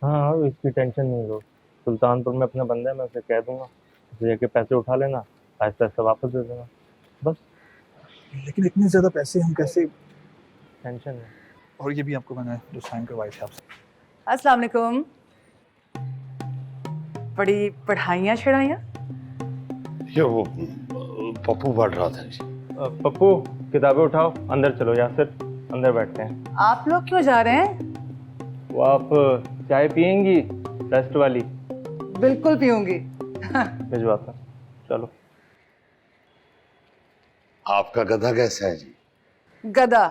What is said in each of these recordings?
हाँ हाँ, इसकी टेंशन नहीं लो। सुल्तानपुर में अपना बंदा है, मैं उसे कह दूंगा, उसे जाके पैसे उठा लेना, आहिस्ता आहिस्ता वापस दे देना। बस। लेकिन इतने ज्यादा पैसे हम कैसे? टेंशन है। और ये भी आपको मैंने जो साइन करवाए थे आपसे। अस्सलाम वालेकुम। बड़ी पढ़ाइयाँ छड़ाइयाँ। ये वो पप्पू पढ़ रहा था जी। पप्पू, किताबें उठाओ, अंदर चलो यासिर, अंदर बैठते हैं। आप लोग क्यों जा रहे हैं? वो आप चाय पियेंगी टेस्ट वाली? बिल्कुल पीऊंगी। भिजवाता हूं। चलो। आपका गधा कैसा है जी? गदा,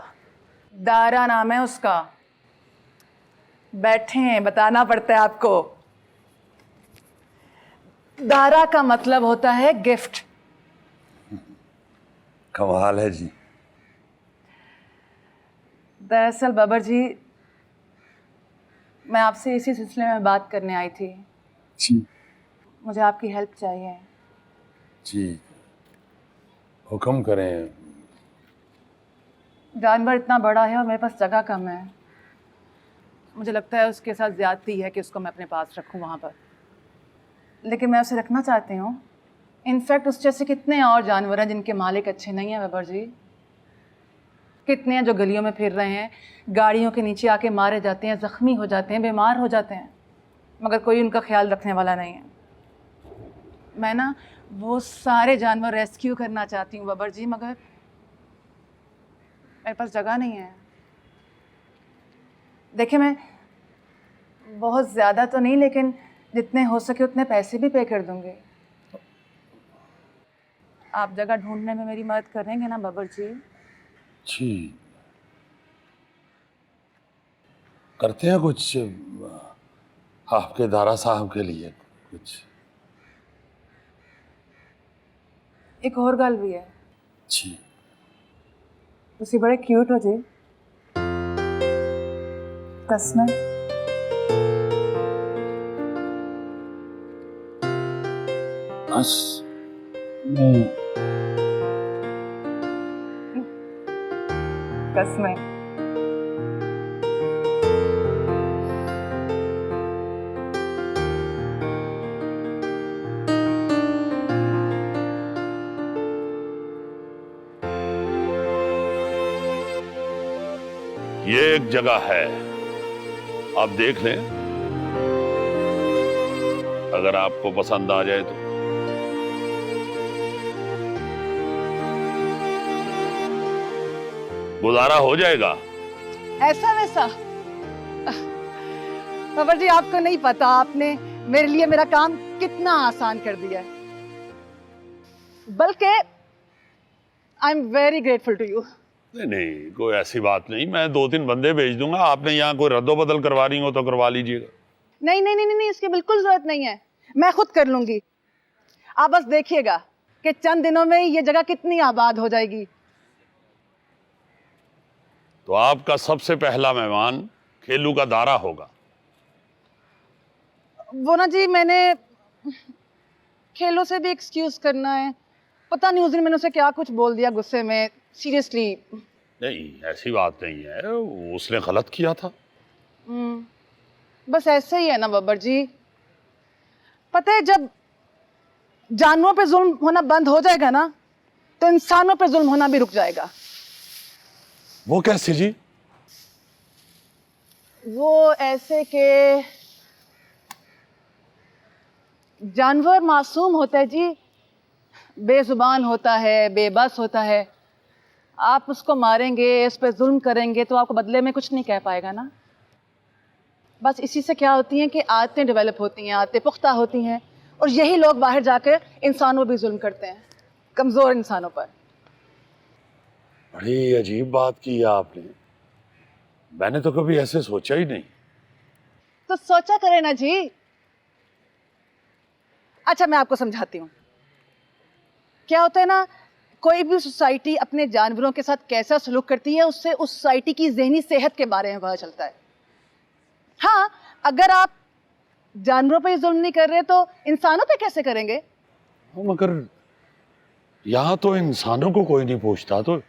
दारा नाम है उसका। बैठे हैं, बताना पड़ता है आपको। दारा का मतलब होता है गिफ्ट। कमाल है जी। दरअसल बबर जी, मैं आपसे इसी सिलसिले में बात करने आई थी। जी मुझे आपकी हेल्प चाहिए। जी, हुक्म करें। जानवर इतना बड़ा है और मेरे पास जगह कम है। मुझे लगता है उसके साथ ज़्यादती है कि उसको मैं अपने पास रखूं वहाँ पर, लेकिन मैं उसे रखना चाहती हूँ। इनफैक्ट उस जैसे कितने और जानवर हैं जिनके मालिक अच्छे नहीं हैं बबर जी। कितने हैं जो गलियों में फिर रहे हैं, गाड़ियों के नीचे आके मारे जाते हैं, ज़ख्मी हो जाते हैं, बीमार हो जाते हैं, मगर कोई उनका ख्याल रखने वाला नहीं है। मैं ना वो सारे जानवर रेस्क्यू करना चाहती हूँ बबर जी, मगर मेरे पास जगह नहीं है। देखिए, मैं बहुत ज़्यादा तो नहीं, लेकिन जितने हो सके उतने पैसे भी पे कर दूँगी। आप जगह ढूंढने में मेरी मदद करेंगे ना बबर जी? जी, करते हैं कुछ आपके दारा साहब के लिए कुछ। एक और गल भी है। जी, तुसी बड़े क्यूट हो जी। कसम। बस मैं कसम। ये एक जगह है, आप देख लें, अगर आपको पसंद आ जाए तो। गुजारा हो जाएगा। ऐसा वैसा? बबर जी, आपको नहीं पता आपने मेरे लिए मेरा काम कितना आसान कर दिया है। बल्कि I am very grateful to you. नहीं नहीं, कोई ऐसी बात नहीं, मैं 2-3 बंदे भेज दूंगा। आपने यहाँ कोई रद्दो बदल करवा रही हो तो करवा लीजिएगा। नहीं नहीं नहीं नहीं, इसकी बिल्कुल जरूरत नहीं है, मैं खुद कर लूंगी। आप बस देखिएगा कि चंद दिनों में ही ये जगह कितनी आबाद हो जाएगी। तो आपका सबसे पहला मेहमान खेलू का दारा होगा। वो ना जी, मैंने खेलों से भी एक्सक्यूज करना है। पता नहीं उस दिन मैंने उसे क्या कुछ बोल दिया गुस्से में। सीरियसली। नहीं, ऐसी बात नहीं है, उसने गलत किया था। बस ऐसे ही है ना बब्बर जी। पता है, जब जानवरों पे जुल्म होना बंद हो जाएगा ना, तो इंसानों पे जुल्म होना भी रुक जाएगा। वो कैसे जी? वो ऐसे के जानवर मासूम होता है जी, बेजुबान होता है, बेबस होता है। आप उसको मारेंगे, इस पे जुल्म करेंगे तो आपको बदले में कुछ नहीं कह पाएगा ना। बस इसी से क्या होती हैं कि आदतें डेवलप होती हैं, आदतें पुख्ता होती हैं, और यही लोग बाहर जाकर इंसानों पर भी जुल्म करते हैं, कमज़ोर इंसानों पर। बड़ी अजीब बात की है आपने, मैंने तो कभी ऐसे सोचा ही नहीं। तो सोचा करें ना जी। अच्छा, मैं आपको समझाती हूँ। क्या होता है ना, कोई भी सोसाइटी अपने जानवरों के साथ कैसा सलूक करती है, उससे उस सोसाइटी की ज़हनी सेहत के बारे में पता चलता है। हाँ, अगर आप जानवरों पे जुल्म नहीं कर रहे तो इंसानों पे कैसे करेंगे? मगर यहाँ तो इंसानों को कोई नहीं पूछता, तो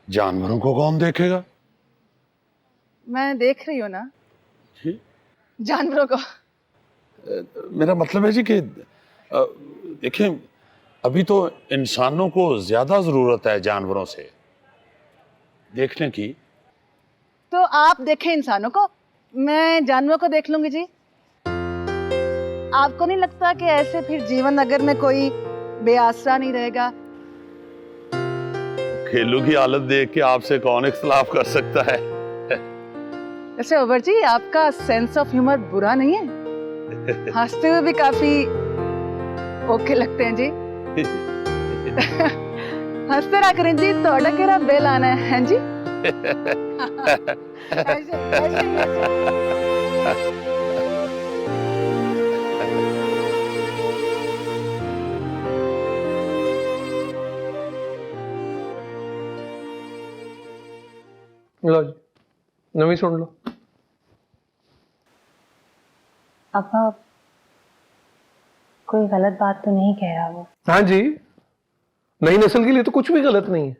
जानवरों को कौन देखेगा? मैं देख रही हूँ ना। जी? जानवरों को। मेरा मतलब है जी कि देखें, अभी तो इंसानों को ज्यादा जरूरत है जानवरों से देखने की। तो आप देखें इंसानों को, मैं जानवरों को देख लूंगी जी। आपको नहीं लगता कि ऐसे फिर जीवन नगर में कोई बेआसरा नहीं रहेगा? खेलू की हालत देख के आपसे कौन इख्तिलाफ कर सकता है? वैसे ओवर जी, आपका सेंस ऑफ ह्यूमर बुरा नहीं है, हंसते हुए भी काफी ओके लगते हैं जी। हंसते रहा करें जी, थोड़ा केरा बेल आना है जी। ऐसे। लो जी, नवी सुन लो। अब्बा, कोई गलत बात तो नहीं कह रहा वो? हाँ जी, नई नस्ल के लिए तो कुछ भी गलत नहीं है,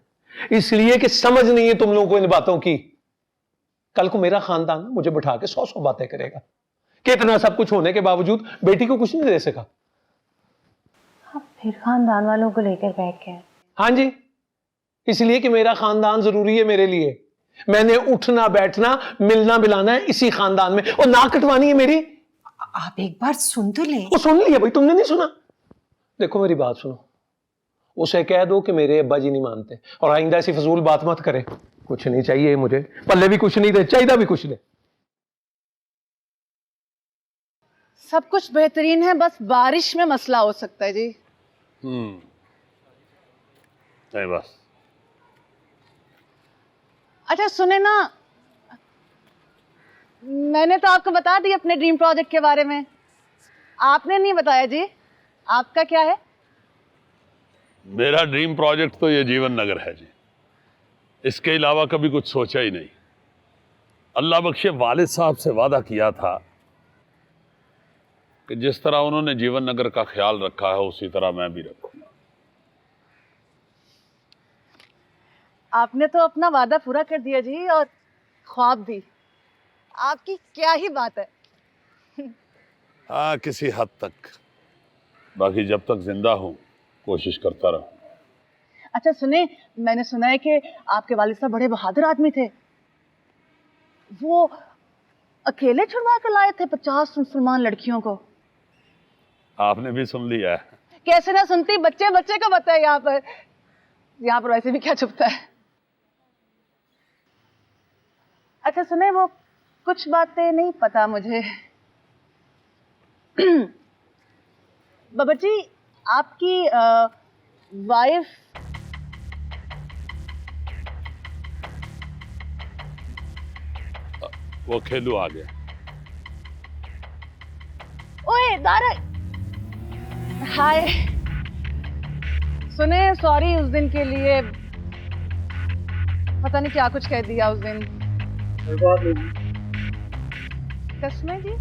इसलिए कि समझ नहीं है तुम लोगों को इन बातों की। कल को मेरा खानदान मुझे बिठा के 100 बातें करेगा कि इतना सब कुछ होने के बावजूद बेटी को कुछ नहीं दे सका। आप फिर खानदान वालों को लेकर बैठ गए? हाँ जी, इसलिए कि मेरा खानदान जरूरी है मेरे लिए। मैंने उठना बैठना मिलना मिलाना है इसी खानदान में, और नाक कटवानी है मेरी। आप एक बार सुन तो ले। वो सुन लिया भाई, तुमने नहीं सुना? देखो मेरी बात सुनो, उसे कह दो कि मेरे अब्बा जी नहीं मानते, और आइंदा ऐसी फजूल बात मत करे। कुछ नहीं चाहिए मुझे, पल्ले भी कुछ नहीं दे, चाहिए भी कुछ नहीं। सब कुछ बेहतरीन है, बस बारिश में मसला हो सकता है जी। नहीं बस। अच्छा सुने ना, मैंने तो आपको बता दी अपने ड्रीम प्रोजेक्ट के बारे में, आपने नहीं बताया जी। आपका क्या है? मेरा ड्रीम प्रोजेक्ट तो ये जीवन नगर है जी, इसके अलावा कभी कुछ सोचा ही नहीं। अल्लाह बख्शे, वालिद साहब से वादा किया था कि जिस तरह उन्होंने जीवन नगर का ख्याल रखा है उसी तरह मैं भी रखूंगा। आपने तो अपना वादा पूरा कर दिया जी, और ख्वाब भी। आपकी क्या ही बात है। हाँ, किसी हद तक। बाकी जब तक जिंदा हूं कोशिश करता रहूं। अच्छा सुने, मैंने सुना है कि आपके वालिद साहब बड़े बहादुर आदमी थे। वो अकेले छुड़वा कर लाए थे 50 मुसलमान लड़कियों को। आपने भी सुन लिया है? कैसे ना सुनती, बच्चे बच्चे को बताए। यहाँ पर वैसे भी क्या छुपता है। अच्छा सुने, वो कुछ बातें नहीं पता मुझे। बाबा जी, आपकी वाइफ वो खेलू आ गया। ओए दारा, हाय। सुने, सॉरी उस दिन के लिए, पता नहीं क्या कुछ कह दिया उस दिन। कसमें जी?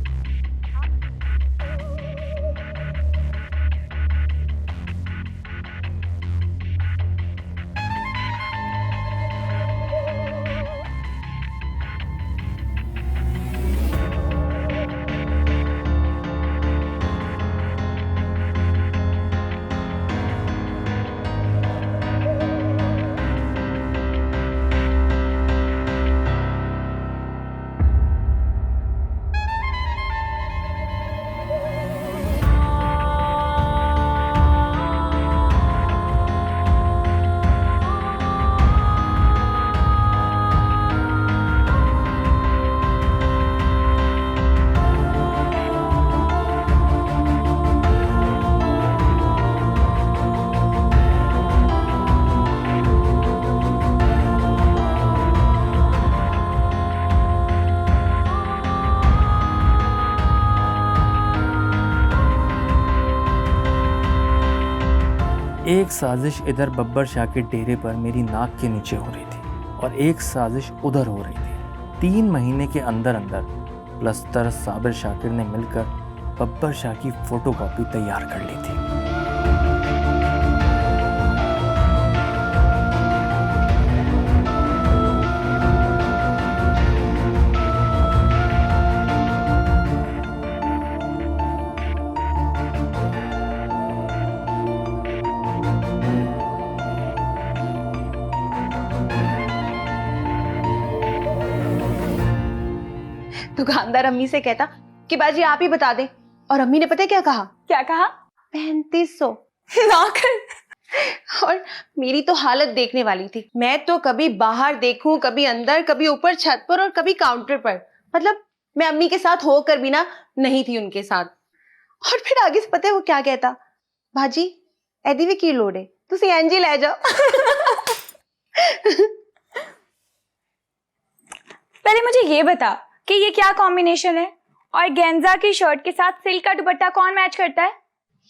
एक साजिश इधर बब्बर शाह के डेरे पर मेरी नाक के नीचे हो रही थी, और एक साजिश उधर हो रही थी। 3 महीने के अंदर अंदर प्लस्तर साबिर शाकिर ने मिलकर बब्बर शाह की फोटोकॉपी तैयार कर ली थी। दुकानदार अम्मी से कहता कि बाजी आप ही बता दें, और अम्मी ने पता है क्या कहा? क्या कहा? 3500। ना कर। और मेरी तो हालत देखने वाली थी। मैं तो कभी बाहर देखूं, कभी अंदर, कभी ऊपर छत पर और कभी काउंटर पर। मतलब मैं अम्मी के साथ होकर भी ना नहीं थी उनके साथ। और फिर आगे से पता है वो क्या कहता? भाजी एदी भी की लोड़ है, तुसी एंजी ले जाओ। पहले मुझे ये बता कि ये क्या कॉम्बिनेशन है, और गेंजा की शर्ट के साथ सिल्क का दुपट्टा कौन मैच करता है?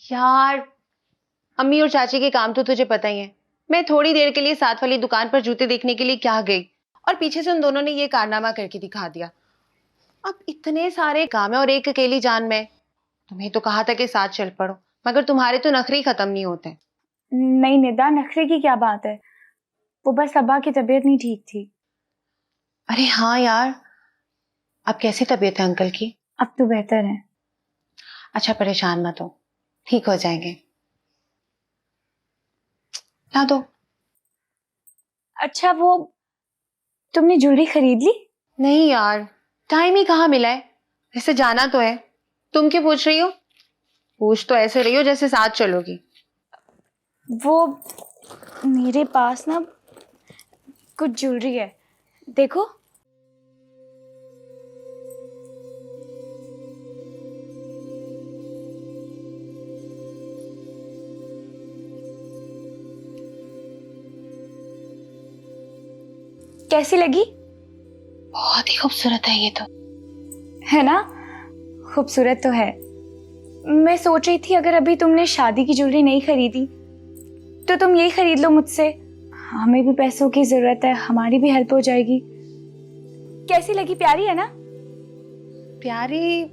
यार अम्मी और चाची के काम तो तुझे पता ही है। मैं थोड़ी देर के लिए साथ वाली दुकान पर जूते देखने के लिए क्या गई, और पीछे से उन दोनों ने ये कारनामा करके दिखा दिया। अब इतने सारे काम है और एक अकेली जान में। तुम्हें तो कहा था कि साथ चल पड़ो, मगर तुम्हारे तो नखरे ही खत्म नहीं होते। नहीं निदा, नखरे की क्या बात है, वो बस अब्बा की तबीयत नहीं ठीक थी। अरे हाँ यार, अब कैसी तबीयत है अंकल की? अब तो बेहतर है। अच्छा परेशान मत हो, ठीक हो जाएंगे। ला दो। अच्छा वो तुमने ज्वेलरी खरीद ली? नहीं यार, टाइम ही कहाँ मिला है। वैसे जाना तो है। तुम क्यों पूछ रही हो? पूछ तो ऐसे रही हो जैसे साथ चलोगी। वो मेरे पास ना कुछ ज्वेलरी है, देखो। कैसी लगी? बहुत ही खूबसूरत है ये तो। है ना, खूबसूरत तो है। मैं सोच रही थी अगर अभी तुमने शादी की ज्वेलरी नहीं खरीदी तो तुम यही खरीद लो मुझसे। हमें भी पैसों की जरूरत है, हमारी भी हेल्प हो जाएगी। कैसी लगी? प्यारी है ना? प्यारी,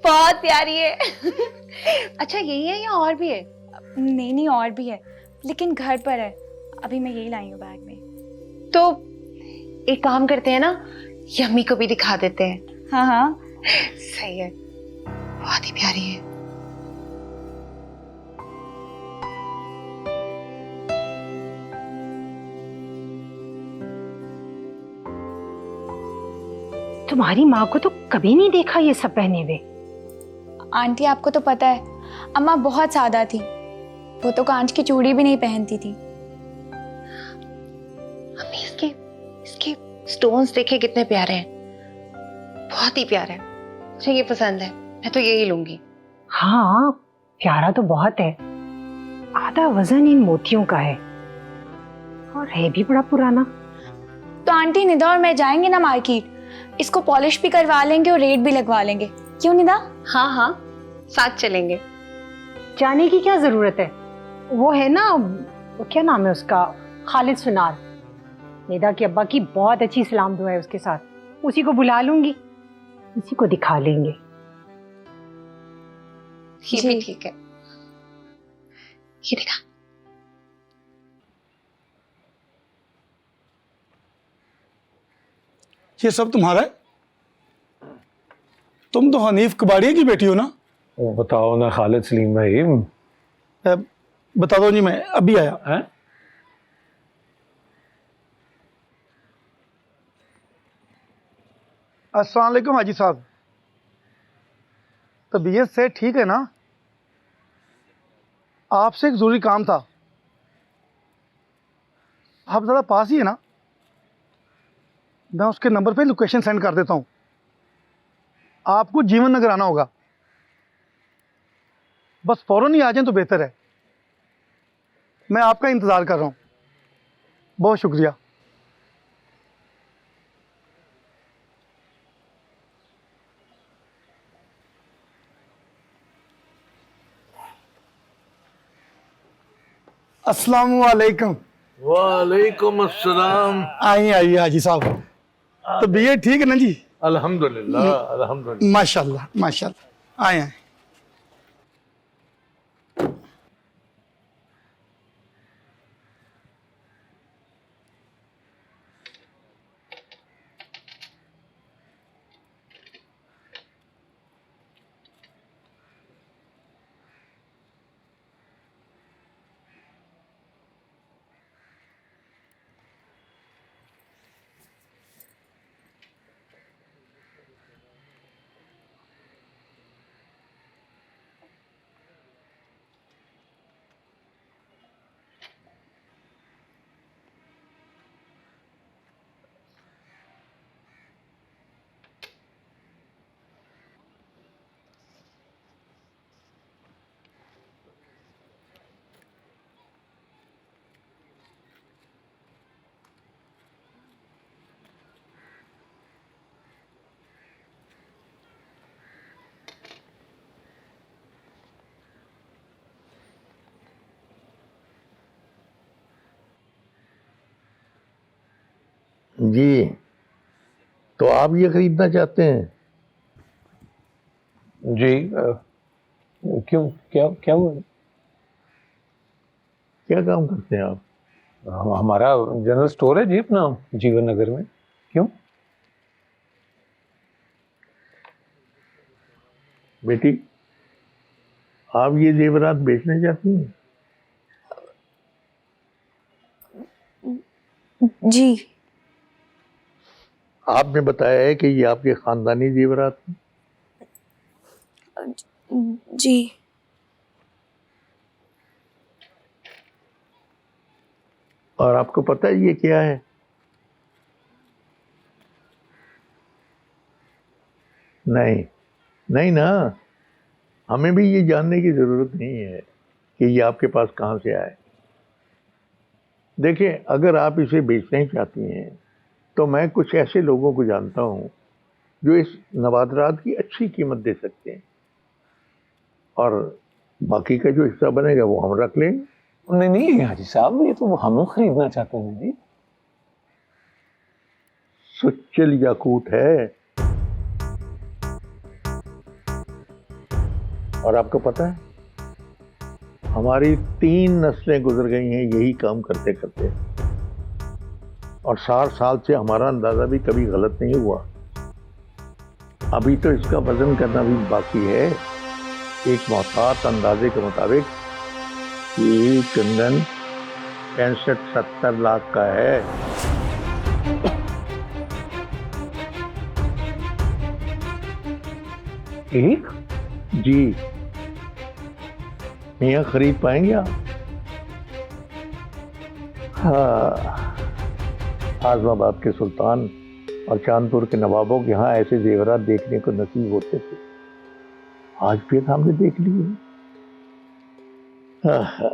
बहुत प्यारी है। अच्छा यही है या और भी है? नहीं नहीं, और भी है, लेकिन घर पर है, अभी मैं यही लाई हूँ बैग में। तो एक काम करते हैं ना, ये अम्मी को भी दिखा देते हैं। हाँ हाँ सही है, बहुत ही प्यारी है। तुम्हारी माँ को तो कभी नहीं देखा ये सब पहने हुए। आंटी आपको तो पता है अम्मा बहुत सादा थी, वो तो कांच की चूड़ी भी नहीं पहनती थी। अम्मी इसके इसके स्टोन्स देखे कितने प्यारे हैं, बहुत ही प्यारे हैं। मुझे ये पसंद है, मैं तो यही लूंगी। हाँ प्यारा तो बहुत है, आधा वजन इन मोतियों का है और है भी बड़ा पुराना। तो आंटी निदा और मैं जाएंगे ना मार्केट, इसको पॉलिश भी करवा लेंगे और रेट भी लगवा लेंगे। क्यों निदा? हाँ हाँ साथ चलेंगे। जाने की क्या जरूरत है, वो है ना, वो क्या नाम है उसका, खालिद सुनार, निदा के अब्बा की बहुत अच्छी सलाम दुआ है उसके साथ, उसी को बुला लूंगी, उसी को दिखा लेंगे। ये भी ठीक है, ये दिखा। ये सब तुम्हारा है? तुम तो हनीफ कबाड़िया की बेटी हो ना? वो बताओ ना खालिद सलीम भाई। बता दो जी, मैं अभी आया। हैं? अस्सलाम वालेकुम हाजी साहब, तबीयत से ठीक है ना? आपसे एक जरूरी काम था। आप ज़रा पास ही है ना? मैं उसके नंबर पे लोकेशन सेंड कर देता हूँ, आपको जीवन नगर आना होगा। बस फौरन ही आ जाएं तो बेहतर है। मैं आपका इंतज़ार कर रहा हूँ। बहुत शुक्रिया। अस्सलाम वालेकुम। वालेकुम अस्सलाम। आइए आइए हाजी साहब, तबीयत ठीक है ना जी? अल्हम्दुलिल्लाह अल्हम्दुलिल्लाह। माशाल्लाह माशाल्लाह। आए आए। जी, तो आप ये खरीदना चाहते हैं? जी क्यों, क्या क्या हुआ? क्या काम करते हैं आप? हमारा जनरल स्टोर है जी अपना, जीवन नगर में। क्यों? बेटी, आप ये जेवरात बेचने चाहती हैं? जी आपने बताया है कि ये आपके खानदानी जेवरात हैं। जी और आपको पता है ये क्या है? नहीं, नहीं ना, हमें भी ये जानने की जरूरत नहीं है कि ये आपके पास कहां से आए। देखिए, अगर आप इसे बेचना ही चाहती हैं तो मैं कुछ ऐसे लोगों को जानता हूं जो इस नवादरात की अच्छी कीमत दे सकते हैं, और बाकी का जो हिस्सा बनेगा वो हम रख लेंगे। नहीं नहीं हाजी साहब, ये तो हम खरीदना चाहते हैं जी। सुच्चल याकूत है, और आपको पता है हमारी 3 नस्लें गुजर गई हैं यही काम करते करते, और 60 साल से हमारा अंदाजा भी कभी गलत नहीं हुआ। अभी तो इसका वजन करना भी बाकी है। एक मोहतात अंदाजे के मुताबिक ये कंगन 65-70 लाख का है। एक? जी, मियाँ खरीद पाएंगे आप? हाँ, आजमाबाद के सुल्तान और चांदपुर के नवाबों के यहाँ ऐसे जेवरात देखने को नसीब होते थे, आज फिर हमने देख लिए। हाँ।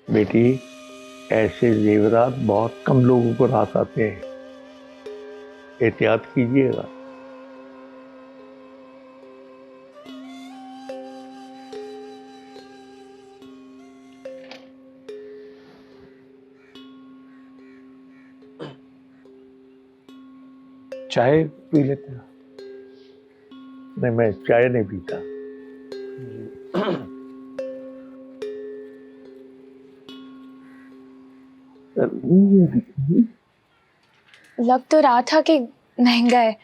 बेटी, ऐसे जेवरात बहुत कम लोगों को रास आते हैं, एहतियात कीजिएगा। चाय पी लेते हैं? नहीं, मैं चाय नहीं पीता। लग तो रहा था कि महंगा है,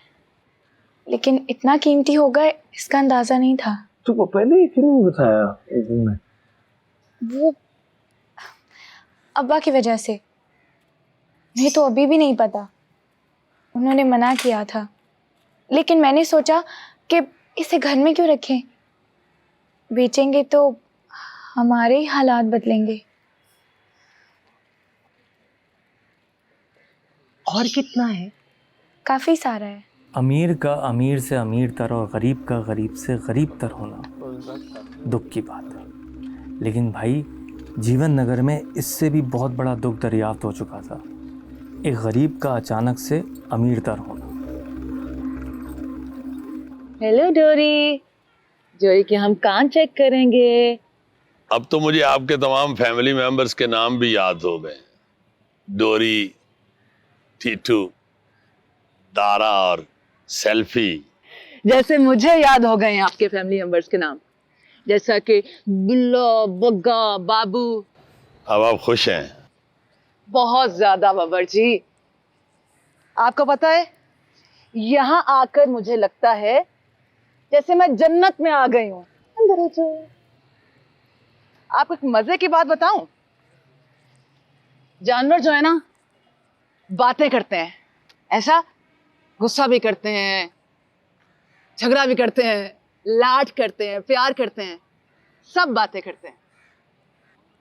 लेकिन इतना कीमती होगा इसका अंदाजा नहीं था। तो पहले क्यों नहीं बताया एक दिन में? वो अब्बा की वजह से, नहीं तो अभी भी नहीं पता। उन्होंने मना किया था, लेकिन मैंने सोचा कि इसे घर में क्यों रखें, बेचेंगे तो हमारे ही हालात बदलेंगे। और कितना है? काफी सारा है। अमीर का अमीर से अमीर तर और गरीब का गरीब से गरीब तर होना दुख की बात है, लेकिन भाई जीवन नगर में इससे भी बहुत बड़ा दुख दरियाफ्त हो चुका था, एक गरीब का अचानक से अमीर तर होना। हेलो डोरी, जोरी के हम कान चेक करेंगे। अब तो मुझे आपके तमाम फैमिली मेंबर्स के नाम भी याद हो गए, डोरी, टीटू, दारा और सेल्फी। जैसे मुझे याद हो गए हैं आपके फैमिली मेंबर्स के नाम, जैसा कि गुल्लो, बग्गा, बाबू। अब आप खुश हैं? बहुत ज्यादा बाबर जी। आपको पता है, यहाँ आकर मुझे लगता है जैसे मैं जन्नत में आ गई हूँ। अंदर आ जाओ। आपको एक मजे की बात बताऊं? जानवर जो है ना, बातें करते हैं, ऐसा गुस्सा भी करते हैं, झगड़ा भी करते हैं, लाड करते हैं, प्यार करते हैं, सब बातें करते हैं।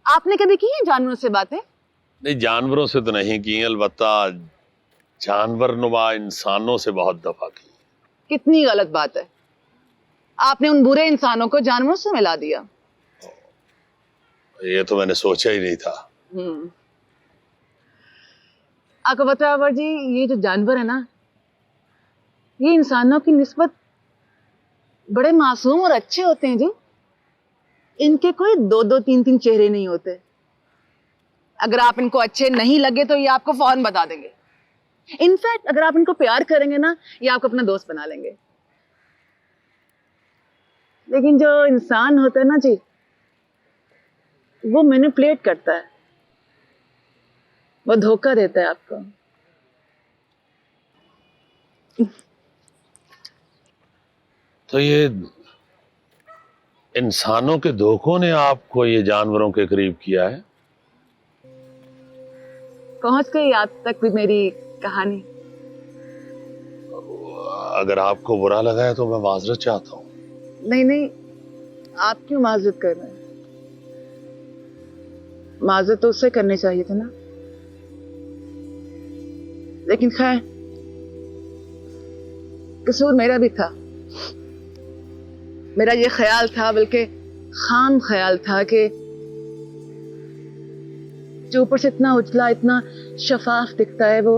आपने कभी की है जानवरों से बातें? नहीं, जानवरों से तो नहीं की, अलबत्ता जानवर नुमा इंसानों से बहुत दफा की। कितनी गलत बात है, आपने उन बुरे इंसानों को जानवरों से मिला दिया। ये तो मैंने सोचा ही नहीं था। आपको पता है अवर जी, ये जो जानवर है ना, ये इंसानों की निस्बत बड़े मासूम और अच्छे होते हैं जी। इनके कोई 2-2, 3-3 चेहरे नहीं होते। अगर आप इनको अच्छे नहीं लगे तो ये आपको फौरन बता देंगे। इनफैक्ट अगर आप इनको प्यार करेंगे ना, ये आपको अपना दोस्त बना लेंगे। लेकिन जो इंसान होता है ना जी, वो मैनिपुलेट करता है, वो धोखा देता है आपको। तो ये इंसानों के धोखों ने आपको ये जानवरों के करीब किया है? पहुंच गई आप तक भी मेरी कहानी। अगर आपको बुरा लगा है तो मैं माजरत चाहता हूँ। नहीं नहीं, आप क्यों माजरत कर रहे हैं? माजरत तो उससे करनी चाहिए था ना। लेकिन खैर, कसूर मेरा भी था। मेरा ये ख्याल था, बल्कि खाम ख्याल था कि जो ऊपर से इतना उजला, इतना शफाफ दिखता है, वो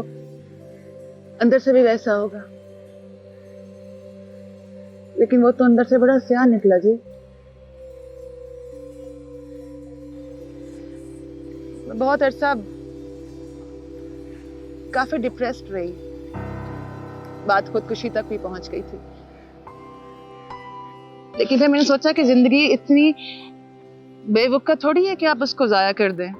अंदर से भी वैसा होगा। लेकिन वो तो अंदर से बड़ा स्याह निकला जी। मैं बहुत अरसा काफी डिप्रेस्ड रही, बात खुदकुशी तक भी पहुंच गई थी। लेकिन फिर मैंने सोचा कि जिंदगी इतनी बेवकूफ थोड़ी है कि आप उसको जाया कर दें।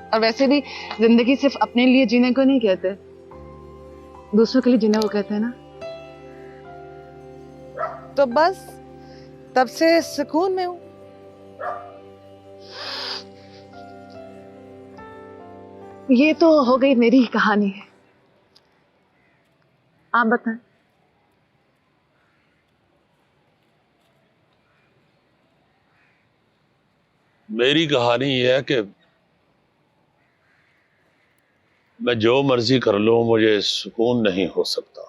और वैसे भी जिंदगी सिर्फ अपने लिए जीने को नहीं कहते, दूसरों के लिए जीने को कहते हैं ना। तो बस तब से सुकून में हूं। ये तो हो गई मेरी कहानी। आप बताएं। मेरी कहानी यह है कि मैं जो मर्जी कर लूं, मुझे सुकून नहीं हो सकता,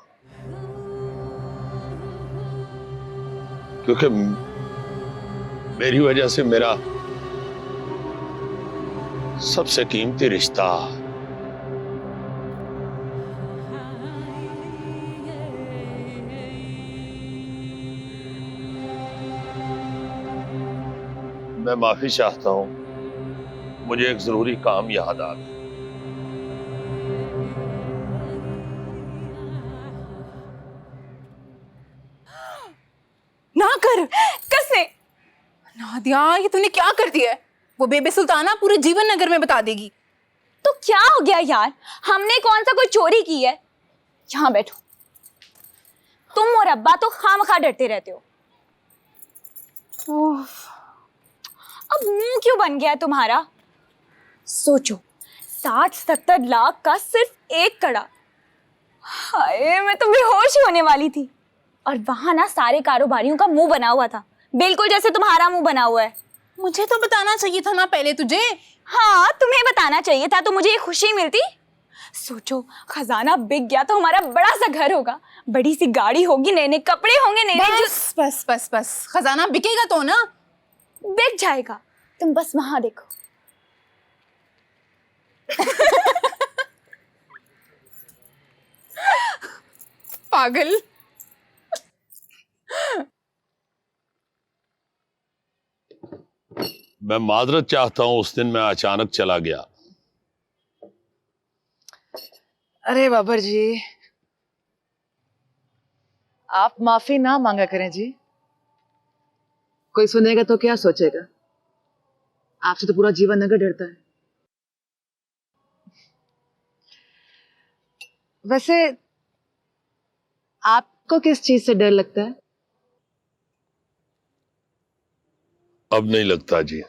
क्योंकि मेरी वजह से मेरा सबसे कीमती रिश्ता मैं माफी चाहता हूं, मुझे एक जरूरी काम याद आ गया। ना कर कसने। नादिया, ये तूने क्या कर दिया है? वो बेबे सुल्ताना पूरे जीवन नगर में बता देगी। तो क्या हो गया यार, हमने कौन सा कोई चोरी की है? यहाँ बैठो। तुम और अब्बा तो खामखा डरते रहते हो। अब मुंह क्यों बन गया है तुम्हारा? सोचो, 60-70 लाख का सिर्फ एक कड़ा। हाय, मैं तो बेहोश ही होने वाली थी। और वहां ना सारे कारोबारियों का मुंह बना हुआ था, बिल्कुल जैसे तुम्हारा मुंह बना हुआ है। मुझे तो बताना चाहिए था ना पहले तुझे। हाँ, तुम्हें बताना चाहिए था तो मुझे ये खुशी मिलती। सोचो, खजाना बिक गया तो हमारा बड़ा सा घर होगा, बड़ी सी गाड़ी होगी, नए नए कपड़े होंगे, नए नए। बस बस बस बस, खजाना बिकेगा तो ना। बिक जाएगा, तुम बस वहां देखो। पागल। मैं माजरत चाहता हूं, उस दिन मैं अचानक चला गया। अरे बाबर जी, आप माफी ना मांगा करें जी। कोई सुनेगा तो क्या सोचेगा? आपसे तो पूरा जीवन नगर डरता है। वैसे आपको किस चीज से डर लगता है? अब नहीं लगता जी।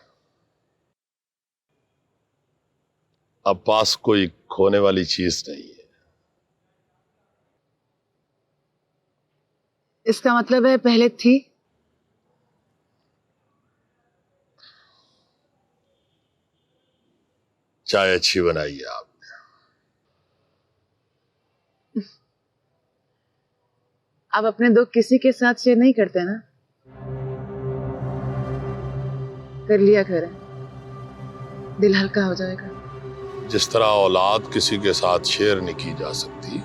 अब पास कोई खोने वाली चीज नहीं है। इसका मतलब है पहले थी। चाय अच्छी बनाई है आपने। आप अपने दुख किसी के साथ शेयर नहीं करते ना? कर लिया करें, दिल हल्का हो जाएगा। जिस तरह औलाद किसी के साथ शेयर नहीं की जा सकती,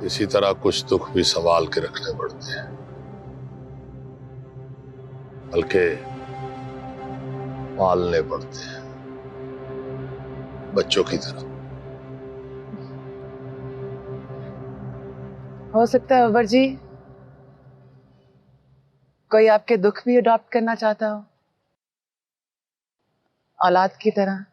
इसी तरह कुछ दुख भी संभाल के रखने पड़ते हैं। बल्कि पालने पड़ते हैं बच्चों की तरह। हो सकता है अकबर जी कोई आपके दुख भी अडॉप्ट करना चाहता हो, औलाद की तरह।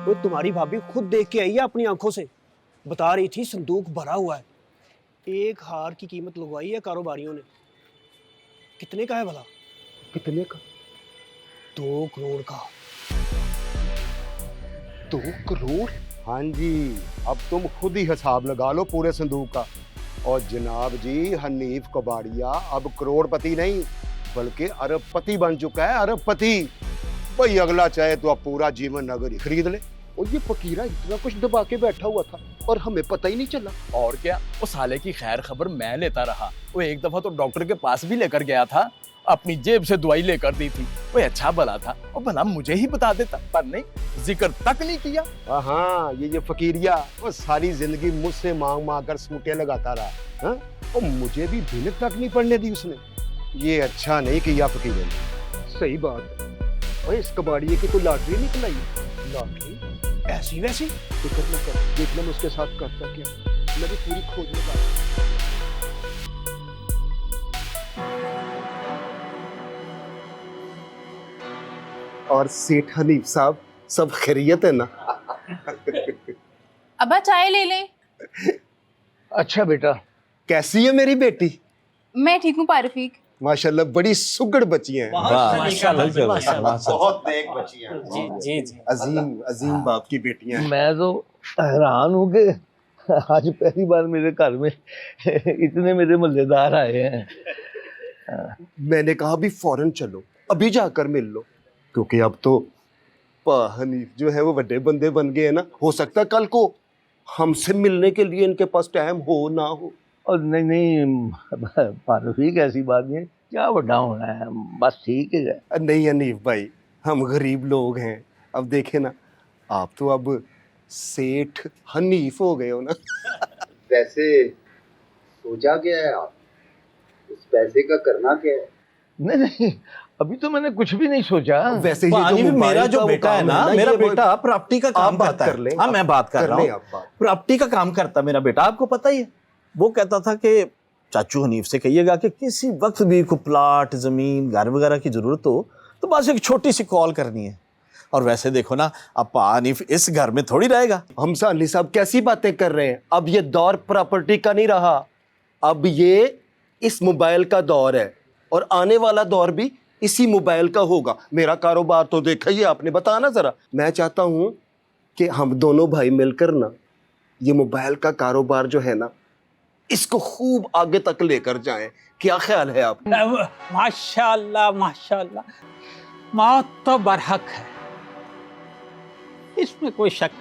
वो तुम्हारी भाभी खुद देख के आई है अपनी आंखों से, बता रही थी संदूक भरा हुआ है। एक हार की कीमत लगवाई है कारोबारियों ने। कितने का है भला? कितने का? 2 करोड़ का। 2 करोड़? हाँ जी, अब तुम खुद ही हिसाब लगा लो पूरे संदूक का। और जनाब जी, हनीफ कबाड़िया अब करोड़पति नहीं बल्कि अरबपति बन चुका है, अरबपति। भाई अगला चाहे तो अब पूरा जीवन नगर ही खरीद ले। और ये फकीरा इतना कुछ दबा के बैठा हुआ था और हमें पता ही नहीं चला। और क्या, वो साले की खैर खबर मैं लेता रहा। वो एक दफा तो डॉक्टर के पास भी लेकर गया था, अपनी जेब से दवाई लेकर दी थी। वो अच्छा भला था, वो भला मुझे ही बता देता, पर नहीं, जिक्र तक नहीं किया। हाँ, ये फकीरिया वो सारी जिंदगी मुझसे मांग मांग कर सूटे लगाता रहा। हाँ? और मुझे भी भिनक तक नहीं पड़ने दी उसने। ये अच्छा नहीं किया फकीरे ने। सही बात है। और इस कबाड़िए की तो लॉटरी निकल आई। लॉटरी? ऐसी वैसी? फिक्र न कर, देखना मैं उसके साथ करता क्या। मैं भी पूरी खोज लगा। और सेठ हनीफ साहब सब खैरियत है ना? अब्बा चाय ले लें। अच्छा बेटा, कैसी है मेरी बेटी? मैं ठीक हूँ पारफीक। माशाल्लाह बड़ी सुगड़ बच्ची हैं। बहुत नेक बच्ची हैं। जी जी जी। अजीम अजीम बाप की बेटियां हैं। मैं तो हैरान हूँ कि आज पहली बार मेरे घर में इतने मेरे मल्लेदार आए हैं। मैंने कहा अभी फौरन चलो, अभी जाकर मिल लो, क्योंकि अब तो हनीफ जो है वो बड़े बंदे बन गए हैं ना। हो सकता है कल को हमसे मिलने के लिए इनके पास टाइम हो ना हो। और नहीं फारूक, ऐसी बात नहीं है, क्या बड़ा होना है, बस ठीक है। नहीं हनीफ भाई, हम गरीब लोग हैं। अब देखे ना, आप तो अब सेठ हनीफ हो गए हो ना। वैसे सोचा क्या है आप? उस पैसे का करना क्या है? नहीं, अभी तो मैंने कुछ भी नहीं सोचा। वैसे ये जो मेरा जो बेटा है ना, मेरा बेटा प्रॉपर्टी का काम करता है। हाँ, मैं बात कर रहा हूँ, प्रॉपर्टी का काम करता मेरा बेटा, आपको पता ही है। वो कहता था कि चाचू हनीफ से कहिएगा कि किसी वक्त भी कोई प्लाट, जमीन, घर वगैरह की जरूरत हो तो बस एक छोटी सी कॉल करनी है। और वैसे देखो ना, अब हनीफ इस घर में थोड़ी रहेगा। हमसा अली साहब कैसी बातें कर रहे हैं? अब ये दौर प्रॉपर्टी का नहीं रहा, अब ये इस मोबाइल का दौर है और आने वाला दौर भी इसी मोबाइल का होगा। मेरा कारोबार तो देखा ही आपने, बताना जरा। मैं चाहता हूं कि हम दोनों भाई मिलकर ना ये मोबाइल का कारोबार जो है ना, इसको खूब आगे तक लेकर जाएं। क्या ख्याल है आप? माशाल्लाह माशाल्लाह, मौत तो बरहक है, इसमें कोई शक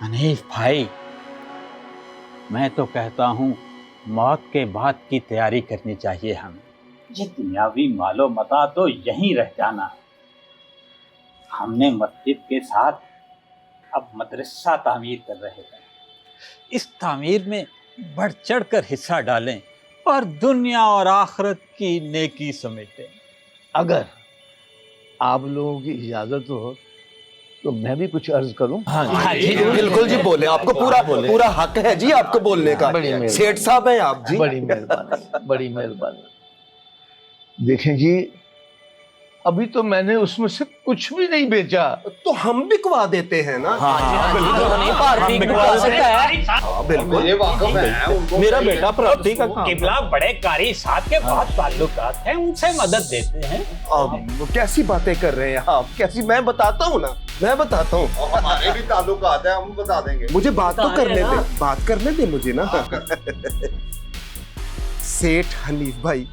नहीं। हनीफ भाई, मैं तो कहता हूँ मौत के बाद की तैयारी करनी चाहिए हमें। ये दुनियावी मालो मता तो यहीं रह जाना है। हमने मस्जिद के साथ अब मदरसा तामीर कर रहे हैं। इस तामीर में बढ़ चढ़कर हिस्सा डालें और दुनिया और आखिरत की नेकी समेटें। अगर आप लोगों की इजाजत हो तो मैं भी कुछ अर्ज करूं। हाँ जी, बिल्कुल जी, बोले। आपको पूरा हक है जी आपको बोलने का। सेठ साहब हैं आप जी। बड़ी मेहरबानी, बड़ी मेहरबानी। देखें जी, अभी तो मैंने उसमें से कुछ भी नहीं बेचा, तो हम बिकवा देते हैं ना। मेरा बेटा प्रॉपर्टी का किबला बड़े कारी साथ के बहुत ताल्लुकात हैं, उनसे मदद देते हैं। अब कैसी बातें कर रहे हैं आप? कैसी? मैं बताता हूँ ना, मैं बताता हूँ। हमारे भी ताल्लुकात है, हम बता देंगे। मुझे बात तो करने दे, बात करने दे मुझे ना। सेठ हनीफ भाई,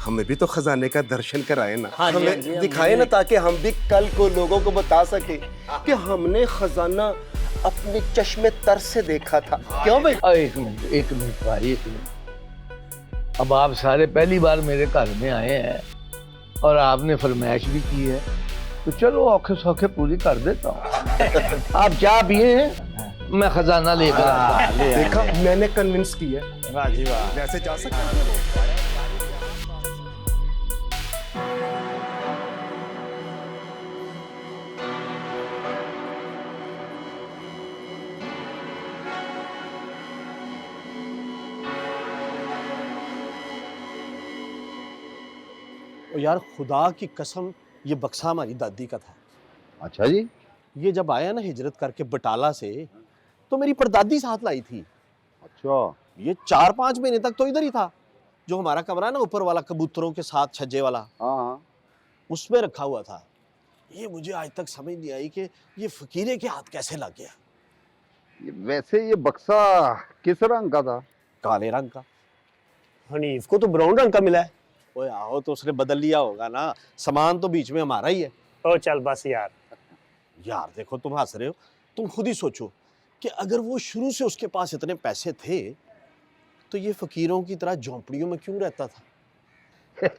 हमें भी तो खजाने का दर्शन कराए ना। हमें दिखाए ना, ताकि हम भी कल को लोगों को बता सके कि हमने खजाना अपने चश्मे तर से देखा था। क्यों भाई? एक मिनट भाई, एक मिनट। अब आप सारे पहली बार मेरे घर में आए हैं और आपने फरमाइश भी की है तो चलो औखे सौखे पूरी कर देता हूँ। आप चाय पिए हैं, मैं खजाना लेकर आता हूं। देखा, मैंने कन्विंस किया। वाह जी वाह। वैसे जा सकते हैं। और यार खुदा की कसम, ये बक्सा हमारी दादी का था। अच्छा जी। ये जब आया ना हिजरत करके बटाला से, तो मेरी परदादी साथ लाई थी। अच्छा। ये 4-5 महीने तक तो इधर ही था। जो हमारा कमरा है ना ऊपर वाला, कबूतरों के साथ छज्जे वाला, हाँ, उसमें रखा हुआ था। ये मुझे आज तक समझ नहीं आई कि ये फकीरे के हाथ कैसे लग गया। वैसे ये बक्सा किस रंग का था? काले रंग का। हनीफ को तो ब्राउन रंग का मिला है। ओए आओ, तो उसने बदल लिया होगा ना, सामान तो बीच में हमारा ही है। ओ चल बस यार। यार देखो, तुम हंस रहे हो, तुम खुद ही सोचो कि अगर वो शुरू से उसके पास इतने पैसे थे तो ये फकीरों की तरह झोंपड़ियों में क्यों रहता था?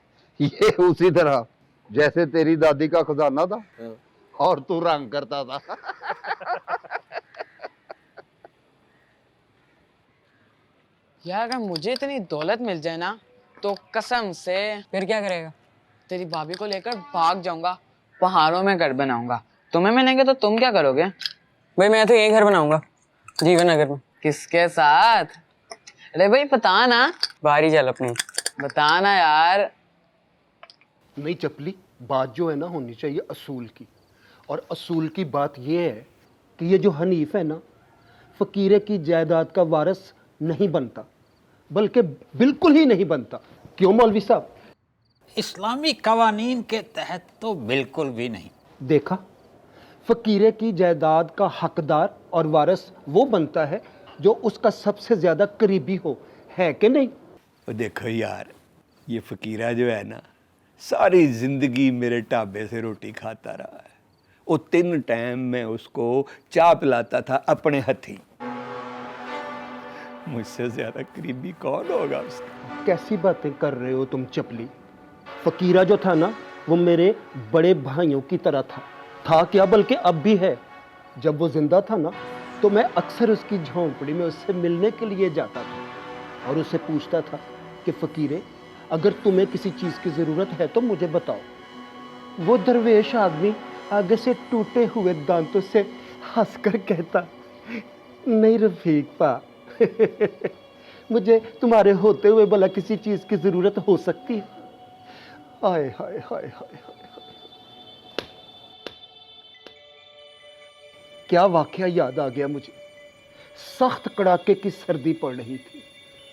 ये उसी तरह जैसे तेरी दादी का खजाना था और तू रंग करता था। यार अगर मुझे इतनी दौलत मिल जाए ना तो कसम से फिर क्या करेगा? तेरी भाभी को लेकर भाग जाऊंगा, पहाड़ों में घर बनाऊंगा। तुम्हें मिलेंगे तो तुम क्या करोगे? भाई मैं तो यही घर बनाऊंगा, जीवन नगर में। किसके साथ? अरे भाई बता ना। बाहरी चल अपनी। बता ना यार। नहीं चपली, बात जो है ना होनी चाहिए असूल की। और असूल की बात ये है कि ये जो हनीफ है ना, फकीरे की जायदाद का वारिस नहीं बनता, बल्कि बिल्कुल ही नहीं बनता। क्यों मौलवी साहब? इस्लामी कवानीन के तहत तो बिल्कुल भी नहीं। देखा, फकीरे की जायदाद का हकदार और वारिस वो बनता है जो उसका सबसे ज्यादा करीबी हो, है कि नहीं? तो देखो यार, ये फकीरा जो है ना, सारी जिंदगी मेरे ढाबे से रोटी खाता रहा है। वो 3 टाइम में उसको चाय पिलाता था अपने हथी। मुझसे ज्यादा करीबी कौन होगा उसका? कैसी बातें कर रहे हो तुम चपली? फकीरा जो था ना, वो मेरे बड़े भाइयों की तरह था क्या, बल्कि अब भी है। जब वो जिंदा था ना, तो मैं अक्सर उसकी झोंपड़ी में उससे मिलने के लिए जाता था और उससे पूछता था कि फकीरे, अगर तुम्हें किसी चीज़ की ज़रूरत है तो मुझे बताओ। वो दरवेश आदमी आगे से टूटे हुए दांतों से हंसकर कहता, नहीं रफीक पा, मुझे तुम्हारे होते हुए भला किसी चीज़ की ज़रूरत हो सकती है? हाय हाय हाय हाय हाय। क्या वाकया याद आ गया मुझे। सख्त कड़ाके की सर्दी पड़ रही थी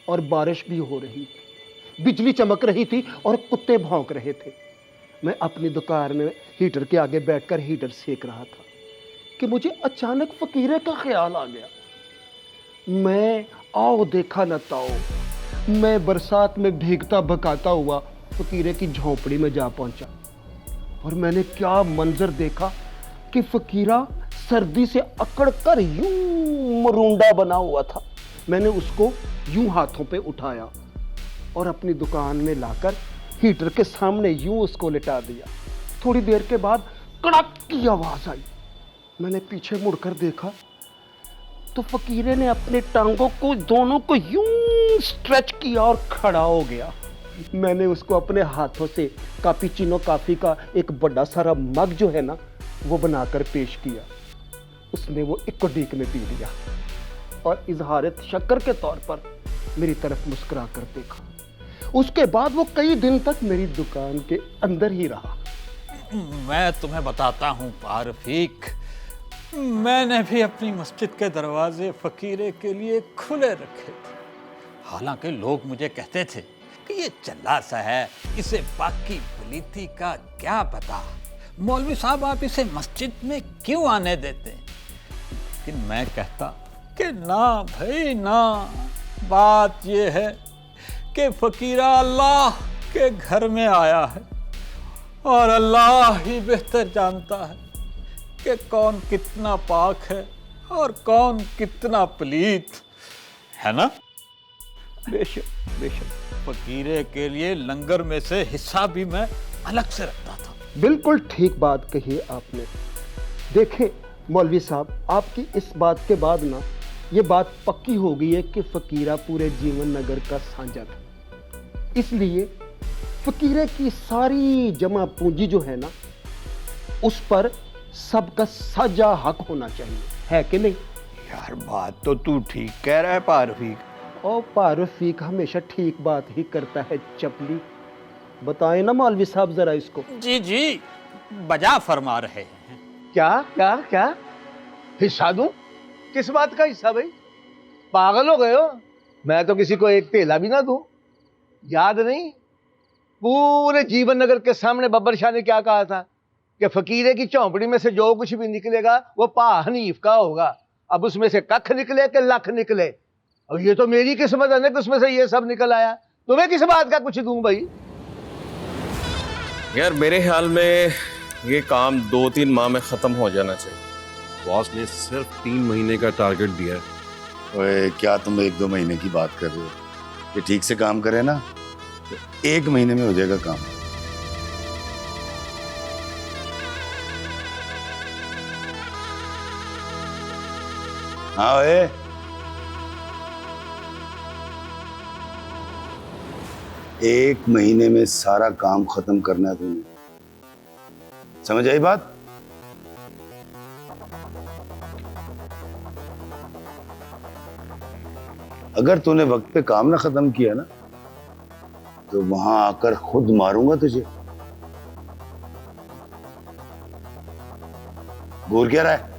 और बारिश भी हो रही थी, बिजली चमक रही थी और कुत्ते भौंक रहे थे। मैं अपनी दुकान में हीटर के आगे बैठकर हीटर सेक रहा था कि मुझे अचानक फकीरे का ख्याल आ गया। मैं आओ देखा न ताओ, मैं बरसात में भीगता भकाता हुआ फकीरे की झोंपड़ी में जा पहुंचा और मैंने क्या मंजर देखा कि फकीरा सर्दी से अकड़कर यूं मरूंडा बना हुआ था। मैंने उसको यूं हाथों पे उठाया और अपनी दुकान में लाकर हीटर के सामने यूं उसको लिटा दिया। थोड़ी देर के बाद कड़क की आवाज आई। मैंने पीछे मुड़कर देखा तो फकीरे ने अपने टांगों को दोनों को यूं स्ट्रेच किया और खड़ा हो गया। मैंने उसको अपने हाथों से कैपुचिनो कॉफी का एक बड़ा सारा मग जो है ना, वो बनाकर पेश किया। उसने वो इक्को-डीक में पी लिया और इजहार शक्कर के तौर पर मेरी तरफ मुस्कुरा कर देखा। उसके बाद वो कई दिन तक मेरी दुकान के अंदर ही रहा। मैं तुम्हें बताता हूँ पारफीक, मैंने भी अपनी मस्जिद के दरवाजे फकीरे के लिए खुले रखे थे। हालांकि लोग मुझे कहते थे कि ये चल्ला सा है, इसे बाकी पलीती का क्या पता, मौलवी साहब आप इसे मस्जिद में क्यों आने देते? लेकिन मैं कहता कि ना भाई ना, बात ये है कि फकीरा अल्लाह के घर में आया है और अल्लाह ही बेहतर जानता है कि कौन कितना पाक है और कौन कितना पलीत है ना। बेशक बेशक, फकीरे के लिए लंगर में से हिस्सा भी मैं अलग से रखता था। बिल्कुल ठीक बात कही है आपने। देखें मौलवी साहब, आपकी इस बात के बाद ना ये बात पक्की हो गई है कि फ़कीरा पूरे जीवन नगर का साझा था। इसलिए फ़कीरे की सारी जमा पूंजी जो है ना, उस पर सबका साझा हक होना चाहिए, है कि नहीं? यार बात तो तू ठीक कह रहा है पारफीक। और पारफीक हमेशा ठीक बात ही करता है चपली। बताएं ना मौलवी साहब जरा इसको। जी जी, बजा फरमा रहे हैं। क्या क्या क्या हिस्सा दूं? किस बात का हिस्सा भाई? पागल हो गए हो? मैं तो किसी को एक तेला भी ना दूं। याद नहीं, पूरे जीवन नगर के सामने बब्बर शाह ने क्या कहा था कि फकीरे की झोंपड़ी में से जो कुछ भी निकलेगा वो पा हनीफ का होगा। अब उसमें से कख निकले कि लख निकले, अब ये तो मेरी किस्मत है ना कि उसमें से ये सब निकल आया। तुम्हें किस बात का कुछ दूं भाई? यार मेरे ख्याल में ये काम 2-3 माह में खत्म हो जाना चाहिए। बॉस ने सिर्फ 3 महीने का टारगेट दिया है। ओए क्या तुम 1-2 महीने की बात कर रहे हो? ये ठीक से काम करे ना तो 1 महीने में हो जाएगा काम। हाँ ओए, एक महीने में सारा काम खत्म करना है तुम्हें, समझ आई बात? अगर तूने वक्त पे काम ना खत्म किया ना तो वहां आकर खुद मारूंगा तुझे। बोल क्या रहा है?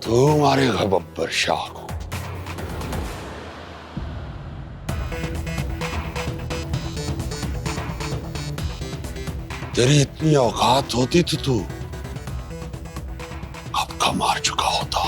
तू मारेगा बब्बर शाह को? तेरी इतनी औकात होती तो तू कब का मार चुका होता।